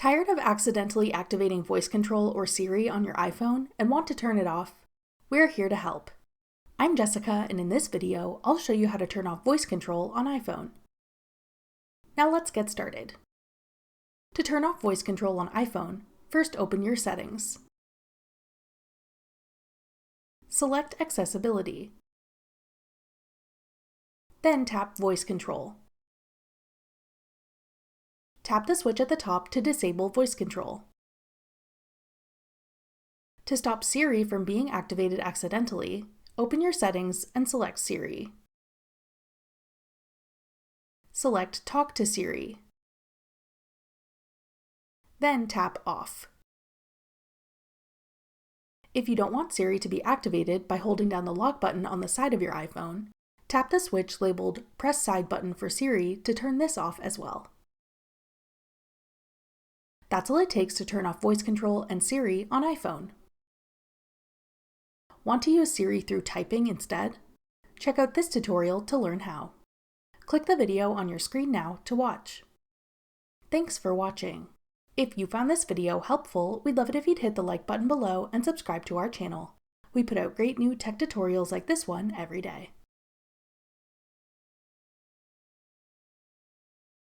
Tired of accidentally activating voice control or Siri on your iPhone and want to turn it off? We're here to help. I'm Jessica, and in this video, I'll show you how to turn off voice control on iPhone. Now let's get started. To turn off voice control on iPhone, first open your settings. Select Accessibility. Then tap Voice Control. Tap the switch at the top to disable voice control. To stop Siri from being activated accidentally, open your settings and select Siri. Select Talk to Siri. Then tap Off. If you don't want Siri to be activated by holding down the lock button on the side of your iPhone, tap the switch labeled Press Side button for Siri to turn this off as well. That's all it takes to turn off voice control and Siri on iPhone. Want to use Siri through typing instead? Check out this tutorial to learn how. Click the video on your screen now to watch. Thanks for watching. If you found this video helpful, we'd love it if you'd hit the like button below and subscribe to our channel. We put out great new tech tutorials like this one every day.